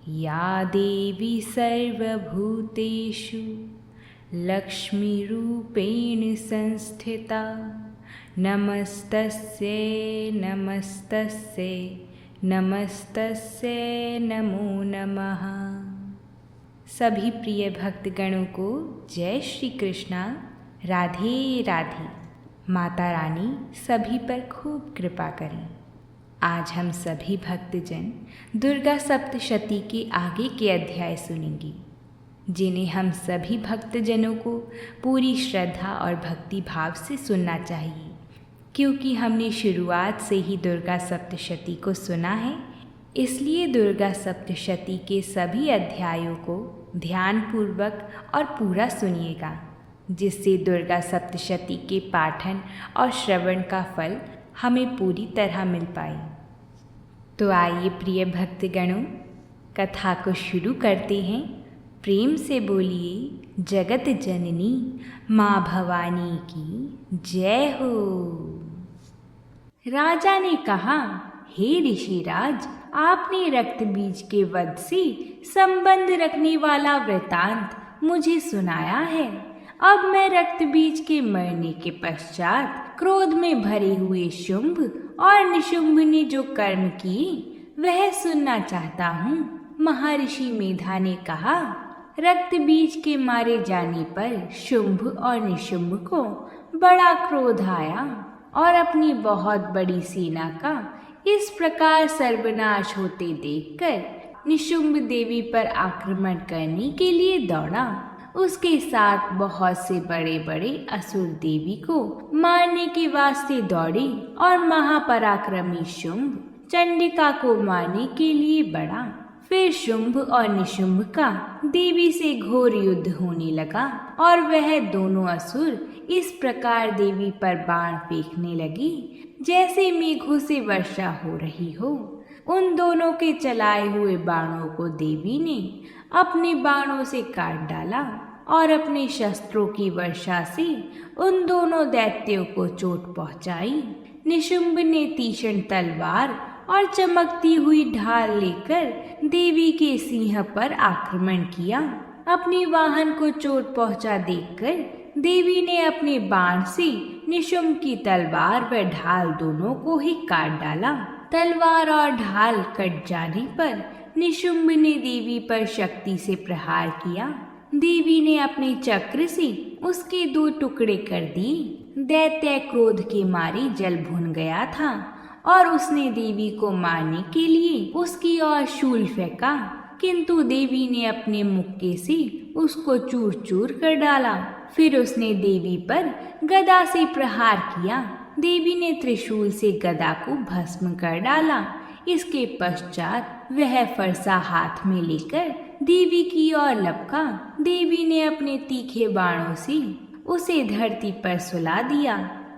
या देवी सर्वभूतेषु लक्ष्मीरूपेण संस्थिता नमस्तस्यै नमस्तस्यै नमस्तस्यै नमो नमः। सभी प्रिय भक्तगणों को जय श्री कृष्णा, राधे राधे। माता रानी सभी पर खूब कृपा करें। आज हम सभी भक्तजन दुर्गा सप्तशती के आगे के अध्याय सुनेंगे, जिन्हें हम सभी भक्तजनों को पूरी श्रद्धा और भक्ति भाव से सुनना चाहिए, क्योंकि हमने शुरुआत से ही दुर्गा सप्तशती को सुना है। इसलिए दुर्गा सप्तशती के सभी अध्यायों को ध्यानपूर्वक और पूरा सुनिएगा, जिससे दुर्गा सप्तशती के पाठन और श्रवण का फल हमें पूरी तरह मिल पाए। तो आइए प्रिय भक्तगणों, कथा को शुरू करते हैं। प्रेम से बोलिए जगत जननी माँ भवानी की जय हो। राजा ने कहा, हे ऋषिराज, आपने रक्त बीज के वध से संबंध रखने वाला वृतांत मुझे सुनाया है। अब मैं रक्त बीज के मरने के पश्चात क्रोध में भरे हुए शुंभ और निशुंभ ने जो कर्म किए वह सुनना चाहता हूँ। महर्षि मेधा ने कहा, रक्त बीज के मारे जाने पर शुंभ और निशुंभ को बड़ा क्रोध आया और अपनी बहुत बड़ी सेना का इस प्रकार सर्वनाश होते देखकर निशुंभ देवी पर आक्रमण करने के लिए दौड़ा। उसके साथ बहुत से बड़े बड़े असुर देवी को मारने के वास्ते दौड़े और महापराक्रमी शुंभ चंडिका को मारने के लिए बढ़ा। फिर शुंभ और निशुंभ का देवी से घोर युद्ध होने लगा और वह दोनों असुर इस प्रकार देवी पर बाण फेंकने लगे जैसे मेघों से वर्षा हो रही हो। उन दोनों के चलाए हुए बाणों को देवी ने अपने बाणों से काट डाला और अपने शस्त्रों की वर्षा से उन दोनों दैत्यों को चोट पहुंचाई। निशुंभ ने तीक्ष्ण तलवार और चमकती हुई ढाल लेकर देवी के सिंह पर आक्रमण किया। अपने वाहन को चोट पहुंचा देखकर देवी ने अपने बाण से निशुंभ की तलवार व ढाल दोनों को ही काट डाला। तलवार और ढाल कट जाने पर निशुंभ ने देवी पर शक्ति से प्रहार किया। देवी ने अपने चक्र से उसके 2 टुकड़े कर दिए। दैत्य क्रोध के मारे जल भुन गया था और उसने देवी को मारने के लिए उसकी ओर शूल फेंका, किंतु देवी ने अपने मुक्के से उसको चूर चूर कर डाला। फिर उसने देवी पर गदा से प्रहार किया। देवी ने त्रिशूल से गदा को भस्म कर डाला। इसके पश्चात वह फरसा हाथ में लेकर देवी की ओर लपका। देवी ने अपने तीखे बाणों से उसे धरती पर सुला दिया।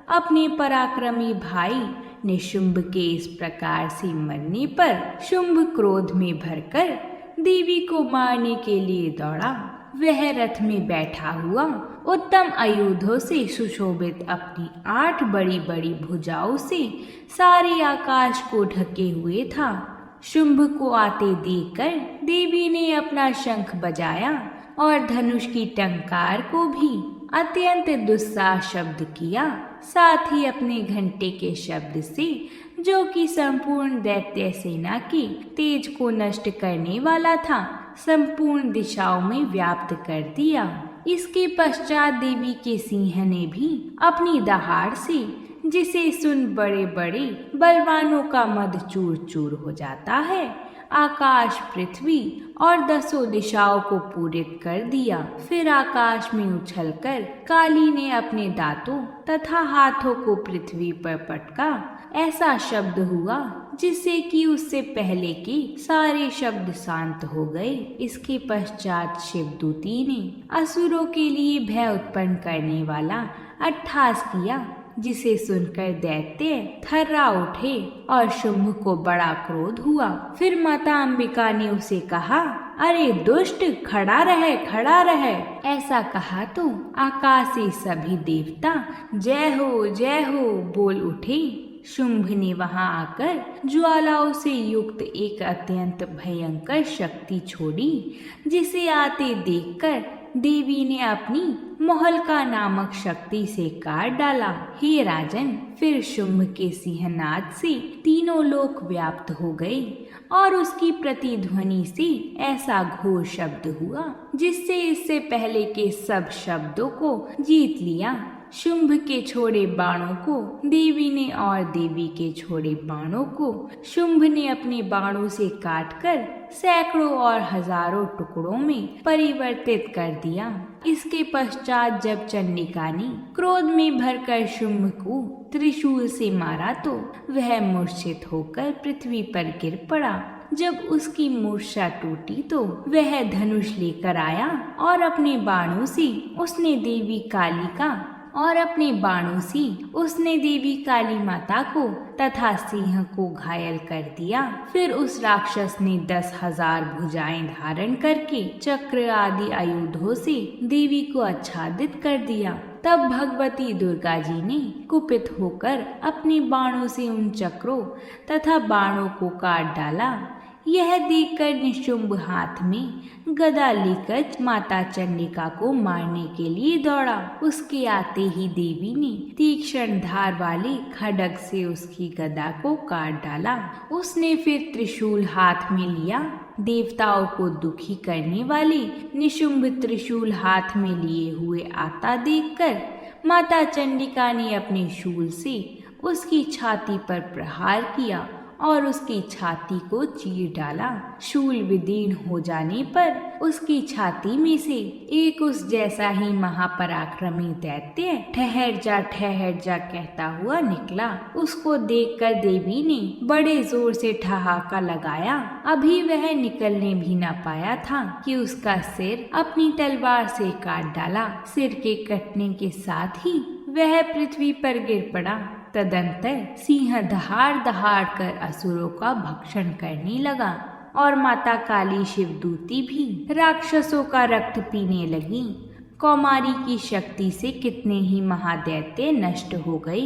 अपने पराक्रमी भाई निशुंभ के इस प्रकार से मरने पर शुंभ क्रोध में भरकर देवी को मारने के लिए दौड़ा। वह रथ में बैठा हुआ उत्तम आयुधों से सुशोभित अपनी 8 बड़ी बड़ी भुजाओं से सारे आकाश को ढके हुए था। शुंभ को आते देखकर देवी ने अपना शंख बजाया और धनुष की टंकार को भी अत्यंत दुस्साह शब्द किया। साथ ही अपने घंटे के शब्द से, जो कि संपूर्ण दैत्य सेना की तेज को नष्ट करने वाला था, संपूर्ण दिशाओं में व्याप्त कर दिया। इसके पश्चात देवी के सिंह ने भी अपनी दहाड़ से, जिसे सुन बड़े बड़े बलवानों का मद चूर चूर हो जाता है, आकाश पृथ्वी और 10 दिशाओं को पूरित कर दिया। फिर आकाश में उछलकर काली ने अपने दांतों तथा हाथों को पृथ्वी पर पटका। ऐसा शब्द हुआ जिससे कि उससे पहले के सारे शब्द शांत हो गए। इसके पश्चात शिवदूती ने असुरों के लिए भय उत्पन्न करने वाला अट्टहास किया, जिसे सुनकर दैत्य थर्रा उठे और शुंभ को बड़ा क्रोध हुआ। फिर माता अंबिका ने उसे कहा, अरे दुष्ट, खड़ा रहे खड़ा रहे। ऐसा कहा तो आकाश से सभी देवता जय हो बोल उठे। शुंभ ने वहां आकर ज्वालाओं से युक्त एक अत्यंत भयंकर शक्ति छोड़ी, जिसे आते देखकर देवी ने अपनी मोहल्का नामक शक्ति से काट डाला। हे राजन, फिर शुंभ के सिंहनाद से तीनों लोक व्याप्त हो गए और उसकी प्रतिध्वनि से ऐसा घोर शब्द हुआ जिससे इससे पहले के सब शब्दों को जीत लिया। शुंभ के छोड़े बाणों को देवी ने और देवी के छोड़े बाणों को शुंभ ने अपने बाणों से काटकर सैकड़ों और हजारों टुकड़ों में परिवर्तित कर दिया। इसके पश्चात जब चंडिका ने क्रोध में भरकर शुंभ को त्रिशूल से मारा तो वह मूर्छित होकर पृथ्वी पर गिर पड़ा। जब उसकी मूर्छा टूटी तो वह धनुष लेकर आया और अपने बाणों से उसने देवी काली माता को तथा सिंह को घायल कर दिया। फिर उस राक्षस ने 10,000 भुजाएं धारण करके चक्र आदि आयुधों से देवी को आच्छादित कर दिया। तब भगवती दुर्गा जी ने कुपित होकर अपने बाणों से उन चक्रों तथा बाणों को काट डाला। यह देखकर निशुंभ हाथ में गदा लेकर माता चंडिका को मारने के लिए दौड़ा। उसके आते ही देवी ने तीक्ष्ण धार वाले खड्ग से उसकी गदा को काट डाला। उसने फिर त्रिशूल हाथ में लिया। देवताओं को दुखी करने वाले निशुंभ त्रिशूल हाथ में लिए हुए आता देखकर माता चंडिका ने अपने शूल से उसकी छाती पर प्रहार किया और उसकी छाती को चीर डाला। शूल विदीर्ण हो जाने पर उसकी छाती में से एक उस जैसा ही महापराक्रमी दैत्य ठहर जा कहता हुआ निकला। उसको देखकर देवी ने बड़े जोर से ठहाका लगाया। अभी वह निकलने भी न पाया था कि उसका सिर अपनी तलवार से काट डाला। सिर के कटने के साथ ही वह पृथ्वी पर गिर पड़ा। तदंतर सिंह दहाड़ कर असुरों का भक्षण करने लगा और माता काली शिवदूती भी राक्षसों का रक्त पीने लगी। कौमारी की शक्ति से कितने ही महादैत्य नष्ट हो गए।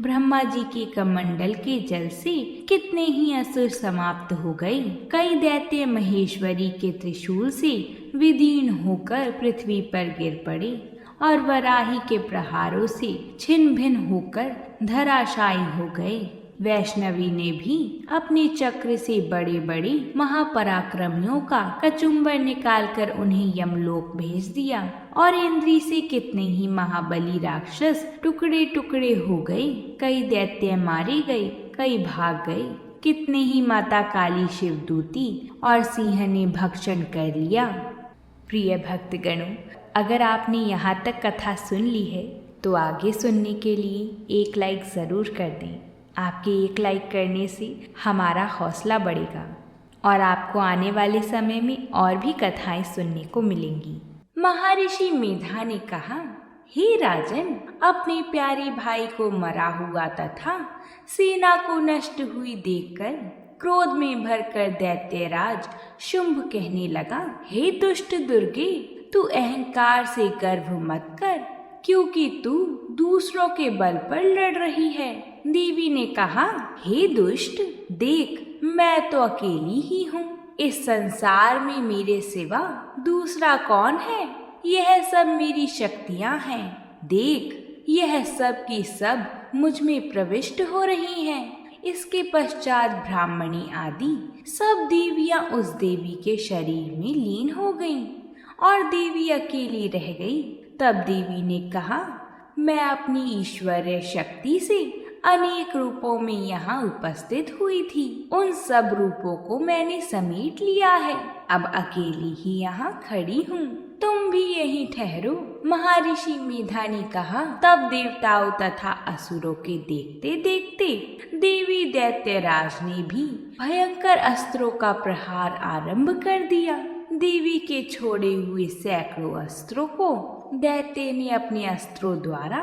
ब्रह्मा जी के कमंडल के जल से कितने ही असुर समाप्त हो गए। कई दैत्य महेश्वरी के त्रिशूल से विदीर्ण होकर पृथ्वी पर गिर पड़े और वराही के प्रहारों से छिन्न भिन्न होकर धराशायी हो गए। वैष्णवी ने भी अपने चक्र से बड़े बड़े महापराक्रमियों का कचुम्बर निकालकर उन्हें यमलोक भेज दिया और इंद्री से कितने ही महाबली राक्षस टुकड़े टुकड़े हो गए। कई दैत्य मारे गए, कई भाग गए। कितने ही माता काली शिवदूती और सिंह ने भक्षण कर लिया। प्रिय भक्तगणों, अगर आपने यहाँ तक कथा सुन ली है तो आगे सुनने के लिए एक लाइक ज़रूर कर दें। आपके एक लाइक करने से हमारा हौसला बढ़ेगा और आपको आने वाले समय में और भी कथाएं सुनने को मिलेंगी। महर्षि मेधा ने कहा, हे राजन, अपने प्यारे भाई को मरा हुआ तथा सेना को नष्ट हुई देखकर क्रोध में भरकर दैत्यराज शुंभ कहने लगा, हे दुष्ट दुर्गे, तू अहंकार से गर्व मत कर, क्योंकि तू दूसरों के बल पर लड़ रही है। देवी ने कहा, हे दुष्ट, देख, मैं तो अकेली ही हूँ। इस संसार में मेरे सिवा दूसरा कौन है? यह सब मेरी शक्तियाँ हैं। देख, यह सब की सब मुझ में प्रविष्ट हो रही हैं। इसके पश्चात ब्राह्मणी आदि सब देवियां उस देवी के शरीर में लीन हो गईं और देवी अकेली रह गई। तब देवी ने कहा, मैं अपनी ईश्वरीय शक्ति से अनेक रूपों में यहाँ उपस्थित हुई थी। उन सब रूपों को मैंने समेट लिया है। अब अकेली ही यहाँ खड़ी हूँ। तुम भी यहीं ठहरो। महर्षि मेधा ने कहा। तब देवताओं तथा असुरों के देखते देखते देवी दैत्यराज ने भी भयंकर अस्त्रों का प्रहार आरंभ कर दिया। देवी के छोड़े हुए सैकड़ों अस्त्रों को दैत्य ने अपने अस्त्रों द्वारा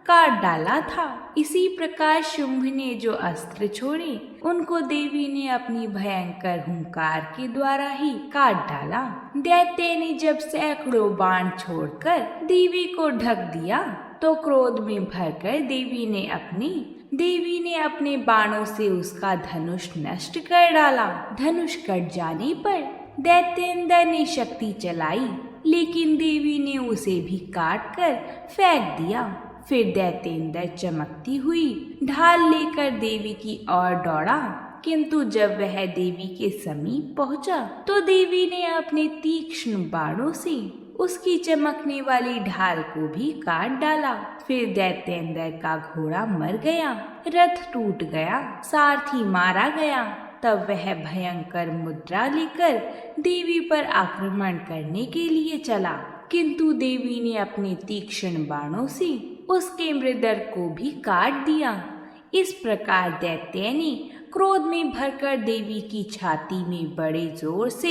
काट डाला था। इसी प्रकार शुंभ ने जो अस्त्र छोड़े उनको देवी ने अपनी भयंकर हुंकार के द्वारा ही काट डाला। दैत्य ने जब सैकड़ों बाण छोड़कर देवी को ढक दिया तो क्रोध में भरकर देवी ने अपने देवी ने अपने बाणों से उसका धनुष नष्ट कर डाला। धनुष कट जाने पर दैत्येंद्र ने शक्ति चलाई, लेकिन देवी ने उसे भी काट कर फेंक दिया। फिर दैत्येंद्र चमकती हुई ढाल लेकर देवी की ओर दौड़ा, किंतु जब वह देवी के समीप पहुंचा तो देवी ने अपने तीक्ष्ण बाणों से उसकी चमकने वाली ढाल को भी काट डाला। फिर दैत्येंद्र का घोड़ा मर गया, रथ टूट गया, सारथी मारा गया। तब वह भयंकर मुद्रा लेकर देवी पर आक्रमण करने के लिए चला, किंतु देवी ने अपने तीक्ष्ण बाणों से उसके मृदर को भी काट दिया। इस प्रकार दैत्य ने क्रोध में भरकर देवी की छाती में बड़े जोर से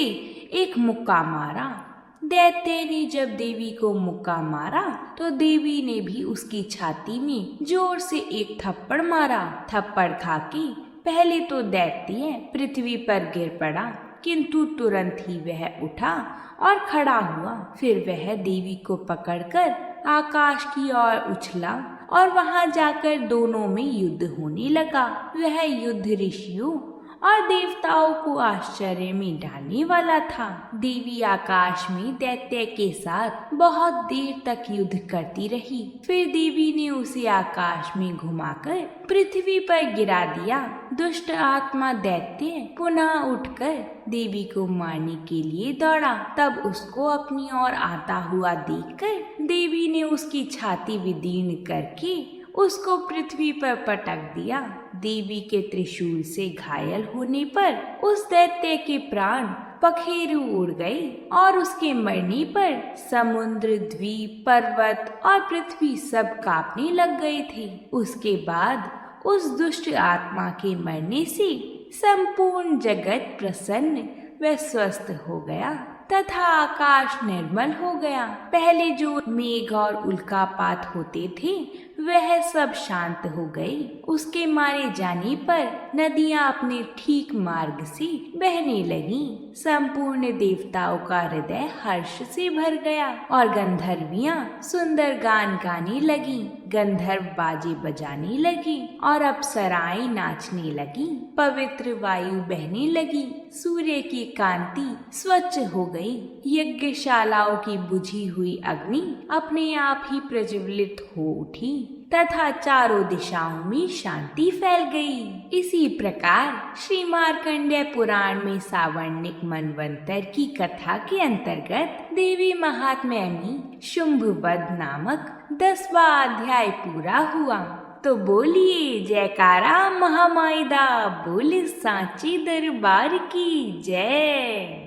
एक मुक्का मारा। दैत्य ने जब देवी को मुक्का मारा तो देवी ने भी उसकी छाती में जोर से एक थप्पड़ मारा। थप्पड़ खाके पहले तो दैत्य पृथ्वी पर गिर पड़ा, किंतु तुरंत ही वह उठा और खड़ा हुआ। फिर वह देवी को पकड़कर आकाश की ओर उछला और वहां जाकर दोनों में युद्ध होने लगा। वह युद्ध ऋषियों और देवताओं को आश्चर्य में डालने वाला था। देवी आकाश में दैत्य के साथ बहुत देर तक युद्ध करती रही। फिर देवी ने उसे आकाश में घुमाकर पृथ्वी पर गिरा दिया। दुष्ट आत्मा दैत्य पुनः उठकर देवी को मारने के लिए दौड़ा। तब उसको अपनी ओर आता हुआ देखकर देवी ने उसकी छाती विदीर्ण करके उसको पृथ्वी पर पटक दिया। देवी के त्रिशूल से घायल होने पर उस दैत्य के प्राण पखेरु उड़ गए और उसके मरने पर समुद्र, द्वीप, पर्वत और पृथ्वी सब कांपने लग गए थे। उसके बाद उस दुष्ट आत्मा के मरने से संपूर्ण जगत प्रसन्न व स्वस्थ हो गया तथा आकाश निर्मल हो गया। पहले जो मेघ और उल्कापात होते थे वह सब शांत हो गए। उसके मारे जाने पर नदियां अपने ठीक मार्ग से बहने लगीं। संपूर्ण देवताओं का हृदय हर्ष से भर गया और गंधर्वियां सुंदर गान गाने लगी। गंधर्व बाजे बजाने लगे और अप्सराएं नाचने लगी। पवित्र वायु बहने लगी। सूर्य की कांति स्वच्छ हो गई। यज्ञशालाओं की बुझी हुई अग्नि अपने आप ही प्रज्वलित हो उठी तथा चारों दिशाओं में शांति फैल गई। इसी प्रकार श्री मार्कंडेय पुराण में सावर्णिक मनवंतर की कथा के अंतर्गत देवी महात्म्य में शुंभवध नामक 10वां अध्याय पूरा हुआ। तो बोलिए जयकारा महामाईदा, बोले सांची दरबार की जय।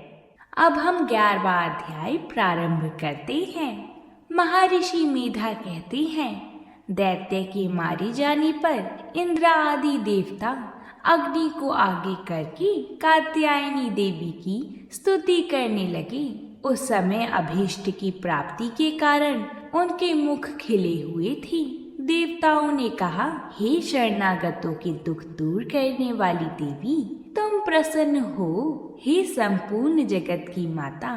अब हम 11वां अध्याय प्रारंभ करते हैं। महर्षि मेधा कहते हैं, दैत्य के मारे जाने पर इंद्र आदि देवता अग्नि को आगे करके कात्यायनी देवी की स्तुति करने लगे। उस समय अभीष्ट की प्राप्ति के कारण उनके मुख खिले हुए थे। देवताओं ने कहा, हे शरणागतों के दुख दूर करने वाली देवी, तुम प्रसन्न हो। हे संपूर्ण जगत की माता,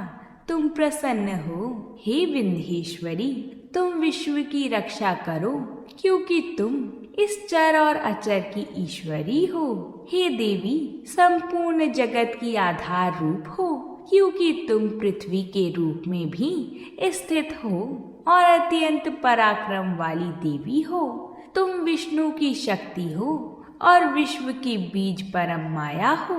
तुम प्रसन्न हो। हे विंध्येश्वरी, तुम विश्व की रक्षा करो, क्योंकि तुम इस चर और अचर की ईश्वरी हो। हे देवी, संपूर्ण जगत की आधार रूप हो, क्योंकि तुम पृथ्वी के रूप में भी स्थित हो और अत्यंत पराक्रम वाली देवी हो। तुम विष्णु की शक्ति हो और विश्व की बीज परम माया हो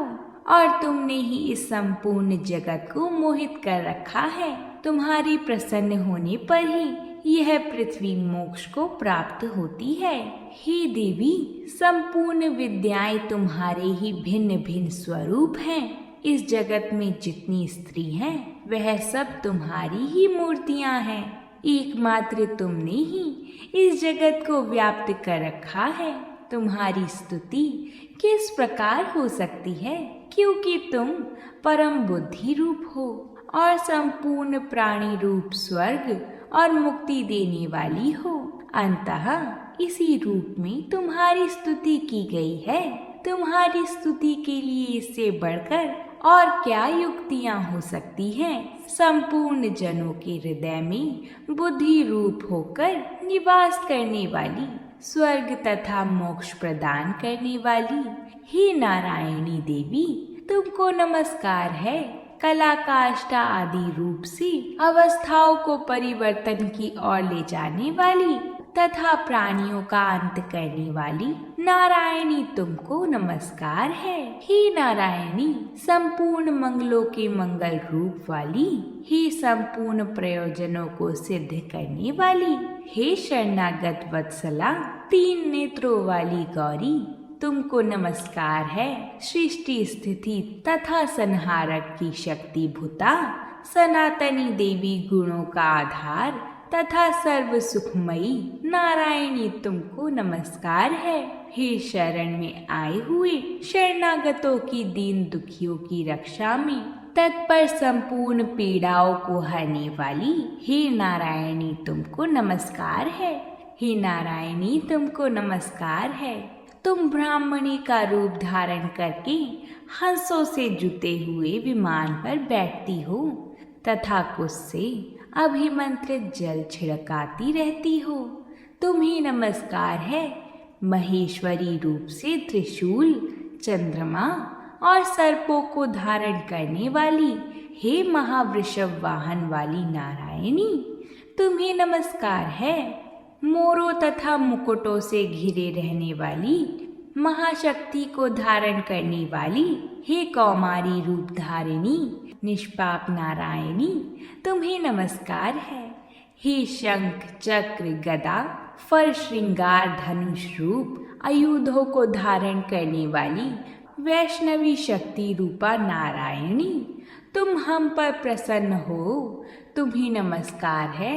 और तुमने ही इस संपूर्ण जगत को मोहित कर रखा है। तुम्हारी प्रसन्न होने पर ही यह पृथ्वी मोक्ष को प्राप्त होती है। हे देवी, संपूर्ण विद्याएं तुम्हारे ही भिन्न भिन्न स्वरूप हैं। इस जगत में जितनी स्त्री हैं, वह सब तुम्हारी ही मूर्तियां हैं। एकमात्र तुमने ही इस जगत को व्याप्त कर रखा है। तुम्हारी स्तुति किस प्रकार हो सकती है, क्योंकि तुम परम बुद्धि रूप हो और संपूर्ण प्राणी रूप स्वर्ग और मुक्ति देने वाली हो। अंतः इसी रूप में तुम्हारी स्तुति की गई है। तुम्हारी स्तुति के लिए इससे बढ़कर और क्या युक्तियां हो सकती हैं। संपूर्ण जनों के हृदय में बुद्धि रूप होकर निवास करने वाली स्वर्ग तथा मोक्ष प्रदान करने वाली हे नारायणी देवी, तुमको नमस्कार है। कला काष्ठा आदि रूप से अवस्थाओं को परिवर्तन की ओर ले जाने वाली तथा प्राणियों का अंत करने वाली नारायणी, तुमको नमस्कार है। हे नारायणी, संपूर्ण मंगलों के मंगल रूप वाली, हे संपूर्ण प्रयोजनों को सिद्ध करने वाली, हे शरणागत वत्सला, 3 नेत्रों वाली गौरी, तुमको नमस्कार है। सृष्टि स्थिति तथा संहारक की शक्ति भूता, सनातनी देवी, गुणों का आधार तथा सर्व सुखमयी नारायणी, तुमको नमस्कार है। हे शरण में आए हुए शरणागतों की, दीन दुखियों की रक्षा में तत्पर, संपूर्ण पीड़ाओं को हरने वाली हे नारायणी, तुमको नमस्कार है। हे नारायणी, तुमको नमस्कार है। तुम ब्राह्मणी का रूप धारण करके हंसों से जुते हुए विमान पर बैठती हो तथा कुछ से अभिमंत्रित जल छिड़काती रहती हो। तुम्हें नमस्कार है। महेश्वरी रूप से त्रिशूल, चंद्रमा और सर्पों को धारण करने वाली हे महावृषभ वाहन वाली नारायणी, तुम्हें नमस्कार है। मोरों तथा मुकुटों से घिरे रहने वाली महाशक्ति को धारण करने वाली हे कौमारी रूप धारिणी निष्पाप नारायणी, तुम्हें नमस्कार है। हे शंख चक्र गदा फर श्रृंगार धनुष रूप आयुधों को धारण करने वाली वैष्णवी शक्ति रूपा नारायणी, तुम हम पर प्रसन्न हो, तुम्हें नमस्कार है।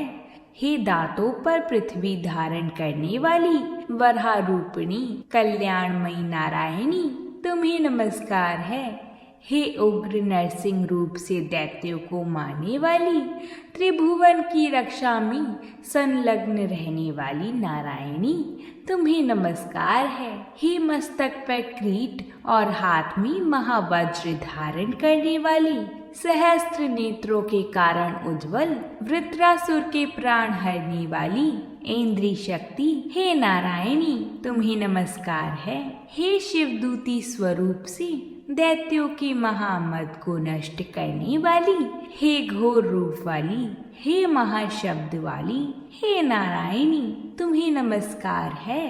हे दांतों पर पृथ्वी धारण करने वाली वराह रूपिणी कल्याणमयी नारायणी, तुम्हें नमस्कार है। हे उग्र नरसिंह रूप से दैत्यों को मारने वाली, त्रिभुवन की रक्षा में संलग्न रहने वाली नारायणी, तुम्हें नमस्कार है। हे मस्तक पर किरीट और हाथ में महावज्र धारण करने वाली, सहस्त्र नेत्रों के कारण उज्जवल, वृत्रासुर के प्राण हरने वाली इंद्री शक्ति हे नारायणी, तुम्हें नमस्कार है। हे शिवदूती स्वरूप से दैत्यों के महामद को नष्ट करने वाली, हे घोर रूप वाली, हे महाशब्द वाली हे नारायणी, तुम्हें नमस्कार है।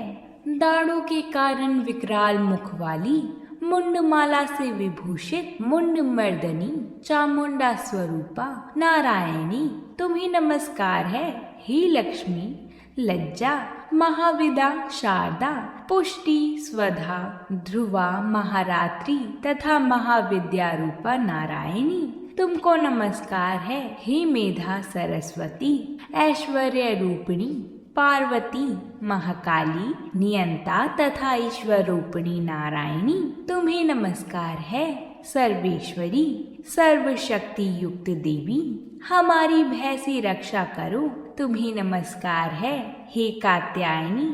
दाढ़ों के कारण विकराल मुख वाली, मुंडमाला से विभूषित मुंड मर्दनी चामुंडा स्वरूपा नारायणी, तुम्हें नमस्कार है। हे लक्ष्मी, लज्जा, महाविदा, शारदा, पुष्टि, स्वधा, ध्रुवा, महारात्रि तथा महाविद्या रूपा नारायणी, तुमको नमस्कार है। हे मेधा सरस्वती, ऐश्वर्य रूपिणी पार्वती, महाकाली, नियंता तथा ईश्वर रूपिणी नारायणी, तुम्हें नमस्कार है। सर्वेश्वरी, सर्वशक्ति युक्त देवी, हमारी भय से रक्षा करो, तुम्हें नमस्कार है। हे कात्यायनी,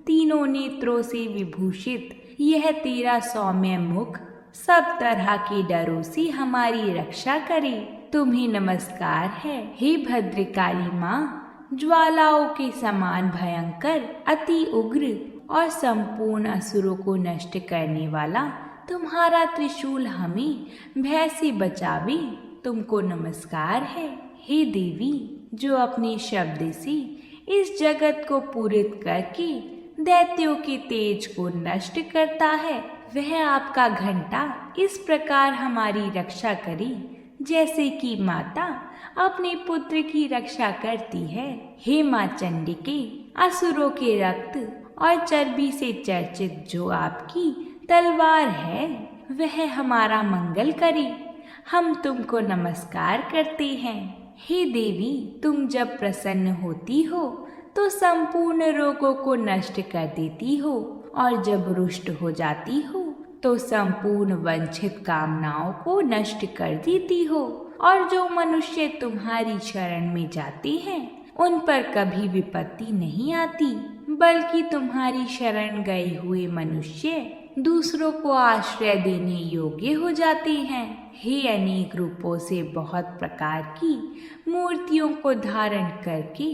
तीनों नेत्रों से विभूषित यह तेरा सौम्य मुख सब तरह के डरों से हमारी रक्षा करे, तुम्हें नमस्कार है। हे भद्रकाली माँ, ज्वालाओं के समान भयंकर, अति उग्र और संपूर्ण असुरों को नष्ट करने वाला तुम्हारा त्रिशूल हमें भय से बचावे, तुमको नमस्कार है। हे देवी, जो अपने शब्द से इस जगत को पूरित करके दैत्यों के तेज को नष्ट करता है, वह आपका घंटा इस प्रकार हमारी रक्षा करे जैसे कि माता अपने पुत्र की रक्षा करती है। हे माँ चंडिके, असुरों के रक्त और चर्बी से चर्चित जो आपकी तलवार है वह हमारा मंगल करे, हम तुमको नमस्कार करते हैं। हे देवी, तुम जब प्रसन्न होती हो तो संपूर्ण रोगों को नष्ट कर देती हो और जब रुष्ट हो जाती हो तो संपूर्ण वंचित कामनाओं को नष्ट कर देती हो, और जो मनुष्य तुम्हारी शरण में जाते हैं उन पर कभी विपत्ति नहीं आती, बल्कि तुम्हारी शरण गए हुए मनुष्य दूसरों को आश्रय देने योग्य हो जाते हैं। हे अनेक रूपों से बहुत प्रकार की मूर्तियों को धारण करके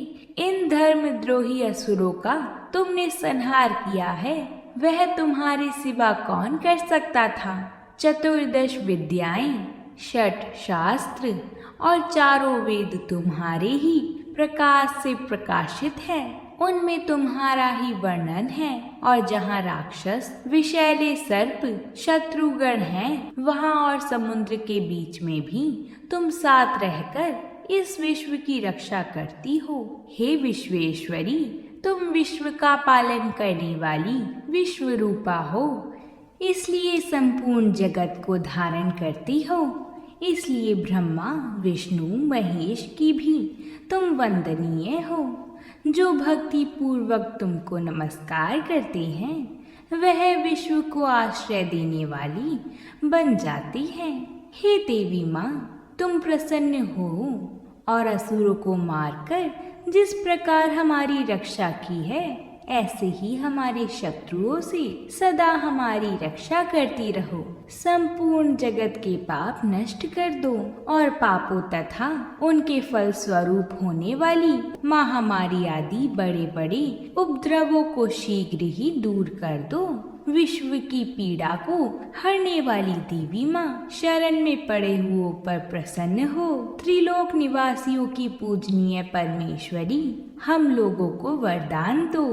इन धर्मद्रोही असुरों का तुमने संहार किया है, वह तुम्हारे सिवा कौन कर सकता था। चतुर्दश विद्याएं, 6 शास्त्र और 4 वेद तुम्हारे ही प्रकाश से प्रकाशित है, उनमें तुम्हारा ही वर्णन है। और जहाँ राक्षस, विषैले सर्प, शत्रुगण हैं, वहाँ और समुद्र के बीच में भी तुम साथ रहकर इस विश्व की रक्षा करती हो। हे विश्वेश्वरी, तुम विश्व का पालन करने वाली विश्व रूपा हो, इसलिए संपूर्ण जगत को धारण करती हो। इसलिए ब्रह्मा, विष्णु, महेश की भी तुम वंदनीय हो। जो भक्ति पूर्वक तुमको नमस्कार करते हैं, वह विश्व को आश्रय देने वाली बन जाती है। हे देवी माँ, तुम प्रसन्न हो और असुरों को मारकर जिस प्रकार हमारी रक्षा की है, ऐसे ही हमारे शत्रुओं से सदा हमारी रक्षा करती रहो। संपूर्ण जगत के पाप नष्ट कर दो और पापों तथा उनके फल स्वरूप होने वाली महामारी आदि बड़े बड़े उपद्रवों को शीघ्र ही दूर कर दो। विश्व की पीड़ा को हरने वाली देवी माँ, शरण में पड़े हुओं पर प्रसन्न हो। त्रिलोक निवासियों की पूजनीय परमेश्वरी, हम लोगों को वरदान दो।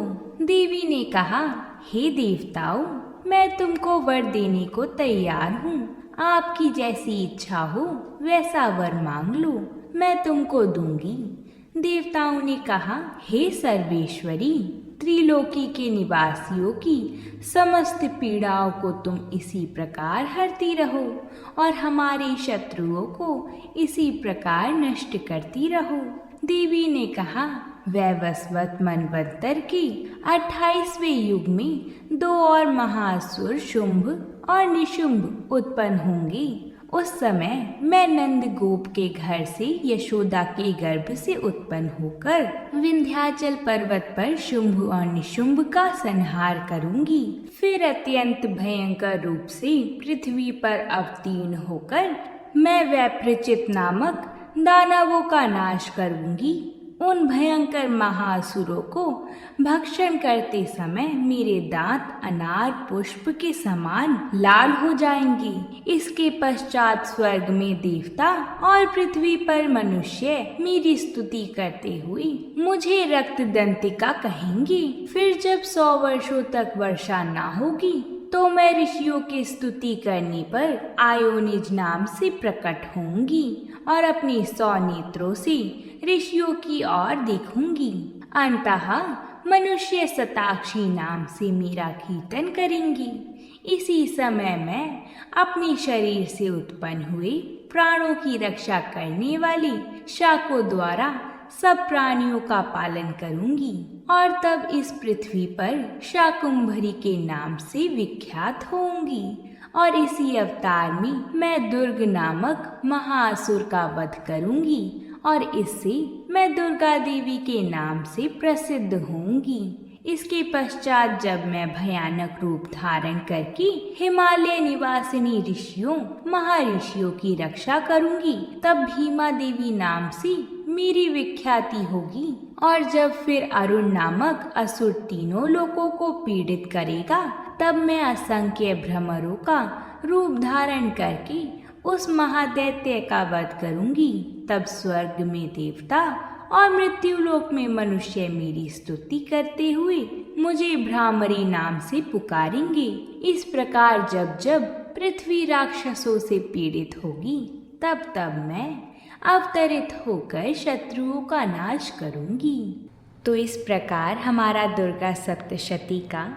देवी ने कहा, हे देवताओं, मैं तुमको वर देने को तैयार हूँ। आपकी जैसी इच्छा हो वैसा वर मांग लो, मैं तुमको दूंगी। देवताओं ने कहा, हे सर्वेश्वरी, त्रिलोकी के निवासियों की समस्त पीड़ाओं को तुम इसी प्रकार हरती रहो और हमारे शत्रुओं को इसी प्रकार नष्ट करती रहो। देवी ने कहा, वैवस्वत मनवंतर के 28वें युग में 2 और महासुर शुंभ और निशुंभ उत्पन्न होंगे। उस समय मैं नंद गोप के घर से यशोदा के गर्भ से उत्पन्न होकर विंध्याचल पर्वत पर शुंभ और निशुंभ का संहार करूंगी। फिर अत्यंत भयंकर रूप से पृथ्वी पर अवतीर्ण होकर मैं वैप्रचित नामक दानवों का नाश करूंगी। उन भयंकर महासुरों को भक्षण करते समय मेरे दांत अनार पुष्प के समान लाल हो जाएंगे। इसके पश्चात स्वर्ग में देवता और पृथ्वी पर मनुष्य मेरी स्तुति करते हुए मुझे रक्त दंतिका कहेंगे। फिर जब 100 वर्षों तक वर्षा न होगी तो मैं ऋषियों की स्तुति करने पर आयोनिज नाम से प्रकट होंगी और अपने 100 नेत्रों से ऋषियों की ओर देखूंगी। अंतः मनुष्य शताक्षी नाम से मेरा कीर्तन करेंगी। इसी समय मैं अपने शरीर से उत्पन्न हुए प्राणों की रक्षा करने वाली शाकों द्वारा सब प्राणियों का पालन करूंगी और तब इस पृथ्वी पर शाकुंभरी के नाम से विख्यात होंगी। और इसी अवतार में मैं दुर्ग नामक महाअसुर का वध करूंगी और इससे मैं दुर्गा देवी के नाम से प्रसिद्ध होंगी। इसके पश्चात जब मैं भयानक रूप धारण करके हिमालय निवासिनी ऋषियों महर्षियों की रक्षा करूंगी, तब भीमा देवी नाम से मेरी विख्याति होगी। और जब फिर अरुण नामक असुर तीनों लोगों को पीड़ित करेगा, तब मैं असंख्य भ्रमरों का रूप धारण करके उस महादैत्य का वध करूंगी। तब स्वर्ग में देवता और मृत्युलोक में मनुष्य मेरी स्तुति करते हुए मुझे भ्रामरी नाम से पुकारेंगे। इस प्रकार जब जब पृथ्वी राक्षसों से पीड़ित होगी, तब तब मैं अवतरित होकर शत्रुओं का नाश करूंगी। तो इस प्रकार हमारा दुर्गा सप्तशती का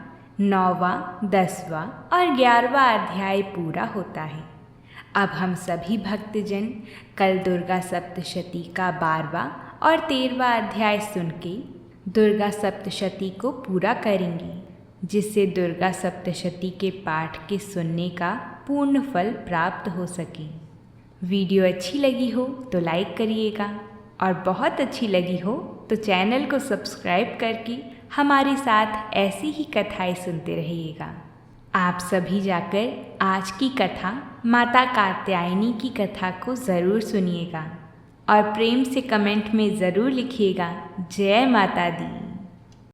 9वां, 10वां और 11वां अध्याय पूरा होता है। अब हम सभी भक्तजन कल दुर्गा सप्तशती का 12वां और 13वां अध्याय सुन के दुर्गा सप्तशती को पूरा करेंगे, जिससे दुर्गा सप्तशती के पाठ के सुनने का पूर्ण फल प्राप्त हो सके। वीडियो अच्छी लगी हो तो लाइक करिएगा और बहुत अच्छी लगी हो तो चैनल को सब्सक्राइब करके हमारे साथ ऐसी ही कथाएं सुनते रहिएगा। आप सभी जाकर आज की कथा माता कात्यायनी की कथा को ज़रूर सुनिएगा और प्रेम से कमेंट में ज़रूर लिखिएगा। जय माता दी।